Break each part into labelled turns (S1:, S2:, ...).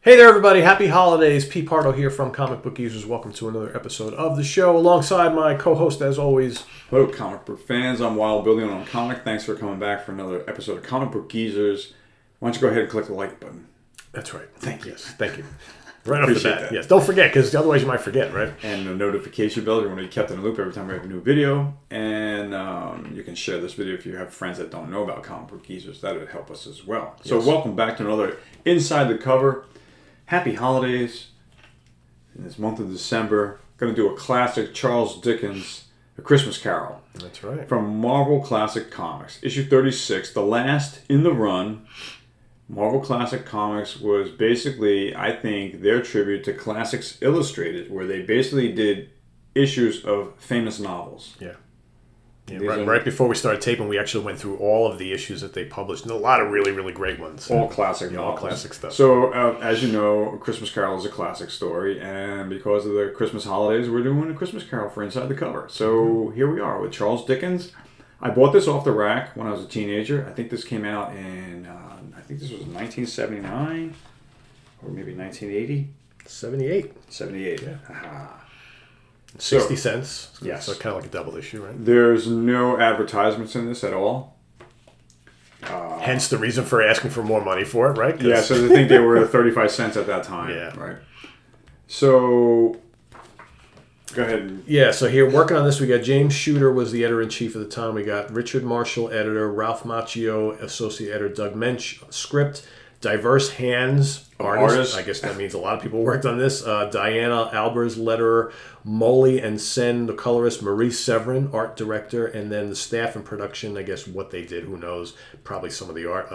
S1: Hey there, everybody. Happy holidays. Pete Pardo here from Comic Book Users. Welcome to another episode of the show alongside my co-host, as always.
S2: Hello, comic book fans. I'm Wild Building on Comic. Thanks for coming back for another episode of Comic Book Geezers. Why don't you go ahead and click the like button?
S1: That's right.
S2: Thank you.
S1: Yes, thank you. Right off the
S2: Appreciate
S1: bat.
S2: that.
S1: Yes, don't forget, because otherwise you might forget, right?
S2: And the notification bell, you want to be kept in the loop every time we have a new video. And you can share this video if you have friends that don't know about Comic Book Geezers. That would help us as well. So welcome back to another Inside the Cover. Happy holidays in this month of December. Going to do a classic Charles Dickens, A Christmas Carol.
S1: That's right.
S2: From Marvel Classic Comics, issue 36, the last in the run. Marvel Classic Comics was basically, I think, their tribute to Classics Illustrated, where they basically did issues of famous novels.
S1: Yeah. Right before we started taping, we actually went through all of the issues that they published, and a lot of really, really great ones.
S2: All classic novels.
S1: All classic stuff.
S2: So, as you know, Christmas Carol is a classic story, and because of the Christmas holidays, we're doing a Christmas Carol for Inside the Cover. So here we are with Charles Dickens. I bought this off the rack when I was a teenager. I think this came out in, I think this was 1979, or maybe 1980.
S1: 78.
S2: 78.
S1: Yeah.
S2: Aha.
S1: 60 cents.
S2: Yes.
S1: So kind of like a double issue, right?
S2: There's no advertisements in this at all.
S1: Hence the reason for asking for more money for it, right?
S2: Yeah, so I think they were 35 cents at that time.
S1: Yeah.
S2: Right. So, go ahead.
S1: Yeah, so here working on this, we got James Shooter was the editor-in-chief at the time. We got Richard Marshall, editor, Ralph Macchio, associate editor, Doug Mensch, script, Diverse Hands, artist. I guess that means a lot of people worked on this. Diana Albers, letterer, Molly and Sen, the colorist, Maurice Severin, art director, and then the staff and production, I guess what they did, who knows, probably some of the art.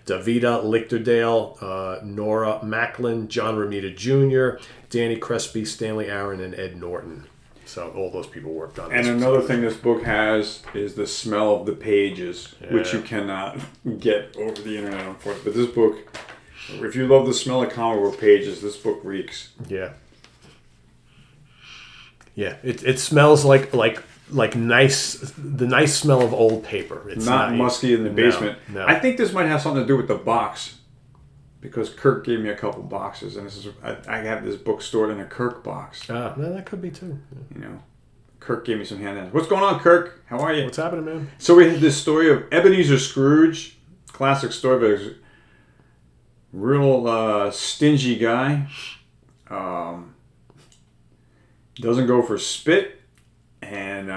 S1: Davida Lichterdale, Nora Macklin, John Romita Jr., Danny Crespi, Stanley Aaron, and Ed Norton. So all those people worked on this.
S2: And another thing this book has is the smell of the pages, which you cannot get over the internet, unfortunately. But this book, if you love the smell of comic book pages, this book reeks.
S1: Yeah. Yeah, it smells like nice, the nice smell of old paper. It's
S2: not musky in the basement.
S1: No.
S2: I think this might have something to do with the box, because Kirk gave me a couple boxes, and I have this book stored in a Kirk box.
S1: No, that could be too.
S2: You know, Kirk gave me some handouts. What's going on, Kirk? How are you?
S1: What's happening, man?
S2: So we had this story of Ebenezer Scrooge, classic story, but he's a real stingy guy. Doesn't go for spit, and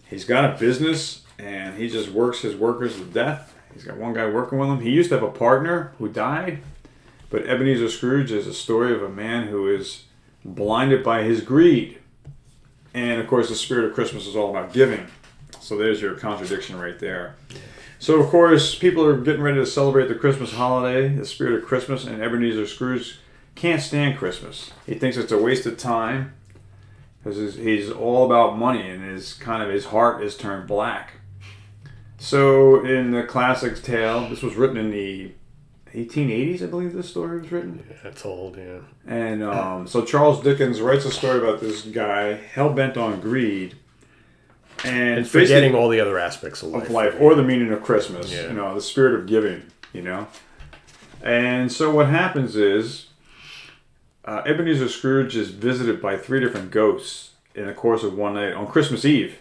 S2: he's got a business, and he just works his workers to death. He's got one guy working with him. He used to have a partner who died, but Ebenezer Scrooge is a story of a man who is blinded by his greed. And, of course, the spirit of Christmas is all about giving. So there's your contradiction right there. So, of course, people are getting ready to celebrate the Christmas holiday, the spirit of Christmas, and Ebenezer Scrooge can't stand Christmas. He thinks it's a waste of time because he's all about money, and his heart is turned black. So in the classic tale, this was written in the 1880s, I believe this story was written.
S1: Yeah, it's old, yeah.
S2: And so Charles Dickens writes a story about this guy hell-bent on greed. And
S1: forgetting all the other aspects of life.
S2: Or the meaning of Christmas.
S1: Yeah.
S2: You know, the spirit of giving, you know. And so what happens is Ebenezer Scrooge is visited by 3 different ghosts in the course of one night on Christmas Eve.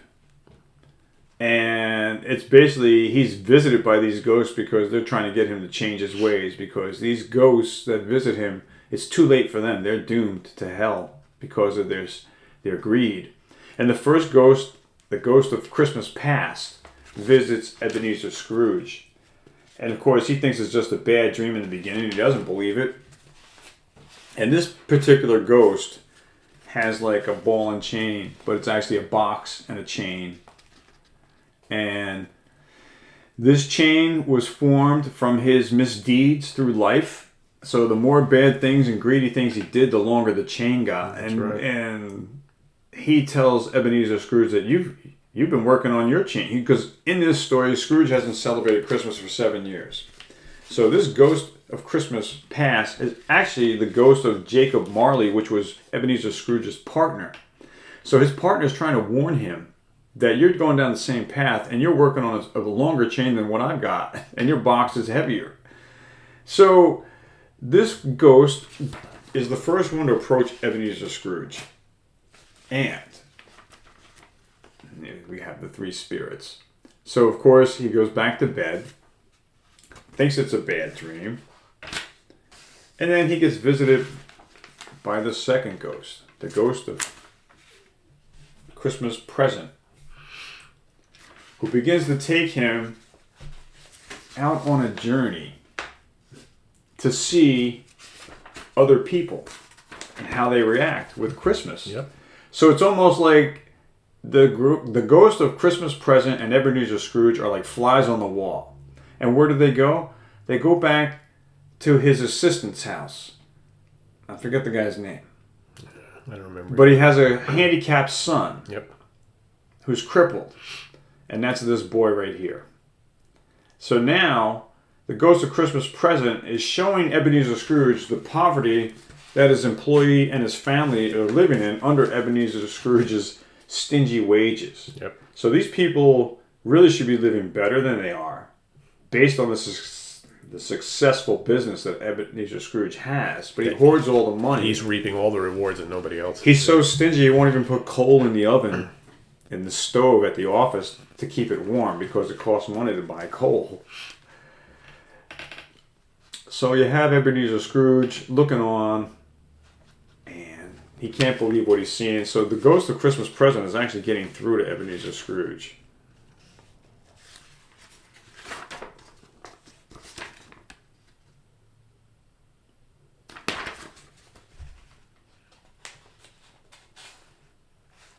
S2: And it's basically, he's visited by these ghosts because they're trying to get him to change his ways, because these ghosts that visit him, it's too late for them. They're doomed to hell because of their greed. And the first ghost, the ghost of Christmas past, visits Ebenezer Scrooge. And of course, he thinks it's just a bad dream in the beginning. He doesn't believe it. And this particular ghost has like a ball and chain, but it's actually a box and a chain. And this chain was formed from his misdeeds through life. So the more bad things and greedy things he did, the longer the chain got.
S1: That's right.
S2: And he tells Ebenezer Scrooge that you've been working on your chain. Because in this story, Scrooge hasn't celebrated Christmas for 7 years. So this ghost of Christmas past is actually the ghost of Jacob Marley, which was Ebenezer Scrooge's partner. So his partner is trying to warn him that you're going down the same path and you're working on a longer chain than what I've got, and your box is heavier. So This ghost is the first one to approach Ebenezer Scrooge. And we have the three spirits. So, of course, he goes back to bed, thinks it's a bad dream, and then he gets visited by the second ghost, the ghost of Christmas Present, who begins to take him out on a journey to see other people and how they react with Christmas.
S1: Yep.
S2: So it's almost like the ghost of Christmas Present and Ebenezer Scrooge are like flies on the wall. And where do they go? They go back to his assistant's house. I forget the guy's name.
S1: I don't remember.
S2: But he has a handicapped son.
S1: Yep.
S2: Who's crippled. And that's this boy right here. So now, the ghost of Christmas Present is showing Ebenezer Scrooge the poverty that his employee and his family are living in under Ebenezer Scrooge's stingy wages.
S1: Yep.
S2: So these people really should be living better than they are, based on the successful business that Ebenezer Scrooge has. But he hoards all the money.
S1: He's reaping all the rewards that nobody else is.
S2: He's so stingy he won't even put coal in the oven, in the stove at the office to keep it warm because it costs money to buy coal. So you have Ebenezer Scrooge looking on, and he can't believe what he's seeing. So the ghost of Christmas Present is actually getting through to Ebenezer Scrooge.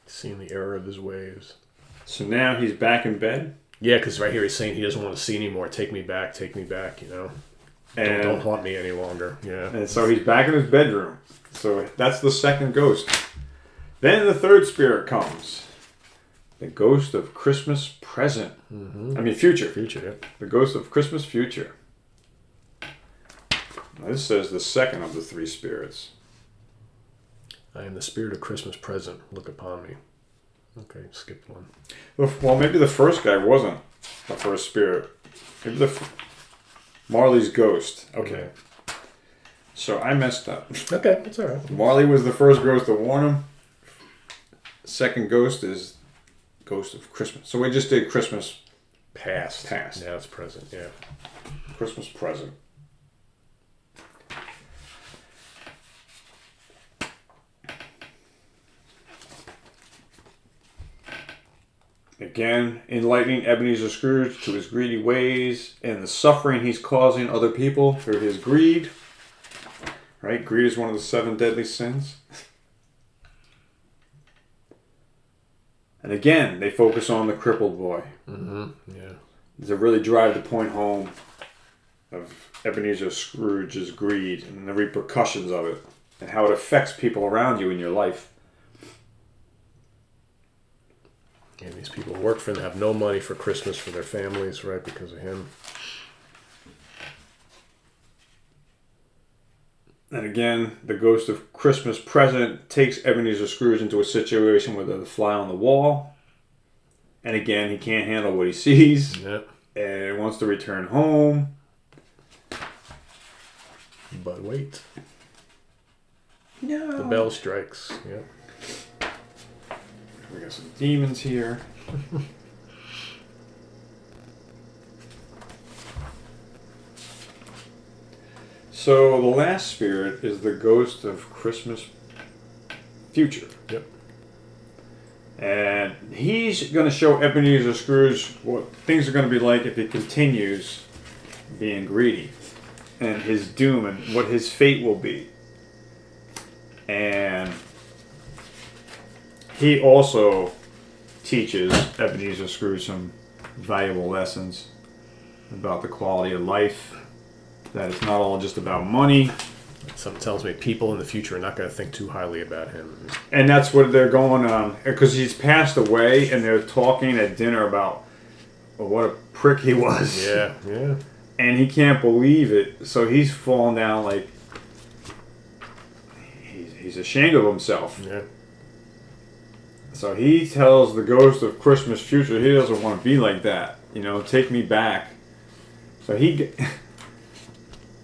S1: Seeing the error of his ways.
S2: So now he's back in bed?
S1: Yeah, because right here he's saying he doesn't want to see anymore. Take me back, you know. Don't haunt me any longer. Yeah.
S2: And so he's back in his bedroom. So that's the second ghost. Then the third spirit comes. The ghost of Christmas Present.
S1: Mm-hmm.
S2: I mean future.
S1: Future, yeah.
S2: The ghost of Christmas Future. Now this says the second of the three spirits.
S1: I am the spirit of Christmas Present. Look upon me. Okay, skip one.
S2: Well, maybe the first guy wasn't the first spirit. Maybe Marley's ghost. Okay. So I messed up.
S1: Okay, that's all right.
S2: Marley was the first ghost to warn him. Second ghost is Ghost of Christmas. So we just did Christmas
S1: Past.
S2: Past.
S1: Now it's present, yeah.
S2: Christmas Present. Again, enlightening Ebenezer Scrooge to his greedy ways and the suffering he's causing other people through his greed. Right? Greed is one of the 7 deadly sins. And again, they focus on the crippled boy.
S1: Mm-hmm. Yeah.
S2: To really drive the point home of Ebenezer Scrooge's greed and the repercussions of it and how it affects people around you in your life.
S1: And these people work for him, have no money for Christmas for their families, right, because of him.
S2: And again, the ghost of Christmas Present takes Ebenezer Scrooge into a situation where they're the fly on the wall. And again, he can't handle what he sees.
S1: Yep.
S2: And wants to return home.
S1: But wait.
S2: No.
S1: The bell strikes. Yep.
S2: We got some demons here. So the last spirit is the ghost of Christmas Future.
S1: Yep.
S2: And he's going to show Ebenezer Scrooge what things are going to be like if he continues being greedy. And his doom and what his fate will be. And he also teaches Ebenezer Scrooge some valuable lessons about the quality of life, that it's not all just about money.
S1: Something tells me people in the future are not going to think too highly about him.
S2: And that's what they're going on, because he's passed away, and they're talking at dinner about what a prick he was.
S1: Yeah, yeah.
S2: And he can't believe it, so he's fallen down like he's ashamed of himself.
S1: Yeah.
S2: So he tells the ghost of Christmas Future he doesn't want to be like that. You know, take me back. So he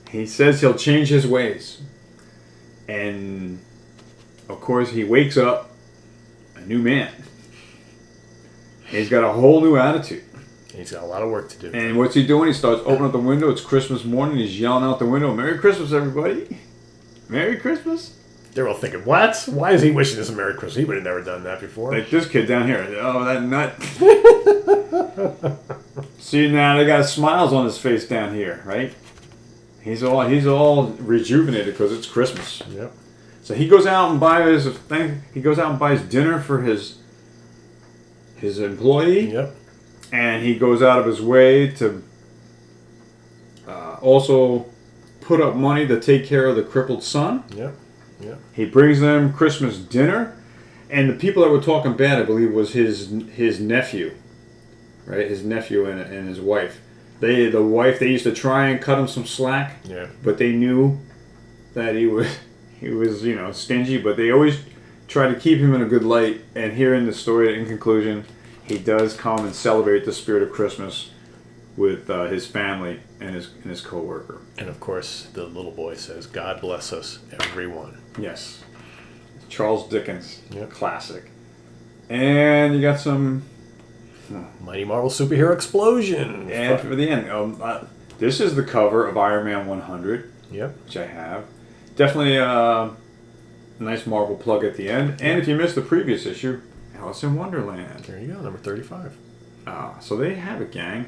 S2: He says he'll change his ways. And, of course, he wakes up a new man. He's got a whole new attitude.
S1: He's got a lot of work to do.
S2: And what's he doing? He starts opening up the window. It's Christmas morning. He's yelling out the window, "Merry Christmas, everybody. Merry Christmas."
S1: They're all thinking, what? Why is he wishing us a Merry Christmas? He would have never done that before.
S2: Like this kid down here. Oh, that nut. See, now they got smiles on his face down here, right? He's all rejuvenated because it's Christmas.
S1: Yep.
S2: So he goes out and buys dinner for his employee.
S1: Yep.
S2: And he goes out of his way to also put up money to take care of the crippled son.
S1: Yep. Yep.
S2: He brings them Christmas dinner, and the people that were talking bad, I believe, was his nephew, right? His nephew and his wife. They used to try and cut him some slack.
S1: Yeah.
S2: But they knew that he was stingy. But they always try to keep him in a good light. And here in the story, in conclusion, he does come and celebrate the spirit of Christmas with his family and his co-worker.
S1: And of course, the little boy says, "God bless us, everyone."
S2: Yes. Charles Dickens.
S1: Yep.
S2: Classic. And you got some
S1: Mighty Marvel Superhero Explosion.
S2: And for the end, this is the cover of Iron Man 100.
S1: Yep.
S2: Which I have. Definitely a nice Marvel plug at the end. And if you missed the previous issue, Alice in Wonderland.
S1: There you go, number 35.
S2: So there you have it, gang.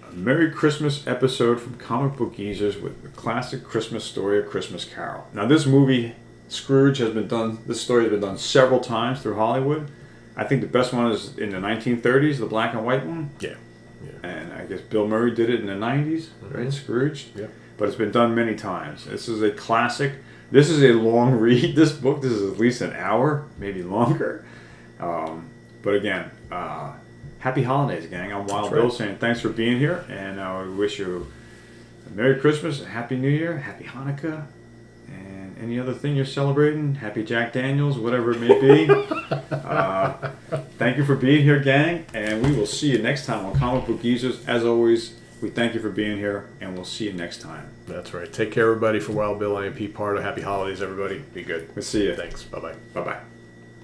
S2: A Merry Christmas episode from Comic Book Geezers with the classic Christmas story, A Christmas Carol. Now this movie, Scrooge, this story has been done several times through Hollywood. I think the best one is in the 1930s, the black and white one.
S1: Yeah.
S2: And I guess Bill Murray did it in the 90s, right? Scrooge.
S1: Yeah.
S2: But it's been done many times. This is a classic. This is a long read. This book, this is at least an hour, maybe longer. But again, happy holidays, gang. I'm Wild Bill saying thanks for being here. And we wish you a Merry Christmas, a Happy New Year, Happy Hanukkah, and any other thing you're celebrating. Happy Jack Daniels, whatever it may be. Thank you for being here, gang. And we will see you next time on Comic Book Geezers. As always, we thank you for being here, and we'll see you next time.
S1: That's right. Take care, everybody. For Wild Bill, I am Pete Pardo. Happy holidays, everybody. Be good.
S2: We'll see you.
S1: Thanks. Bye-bye.
S2: Bye-bye.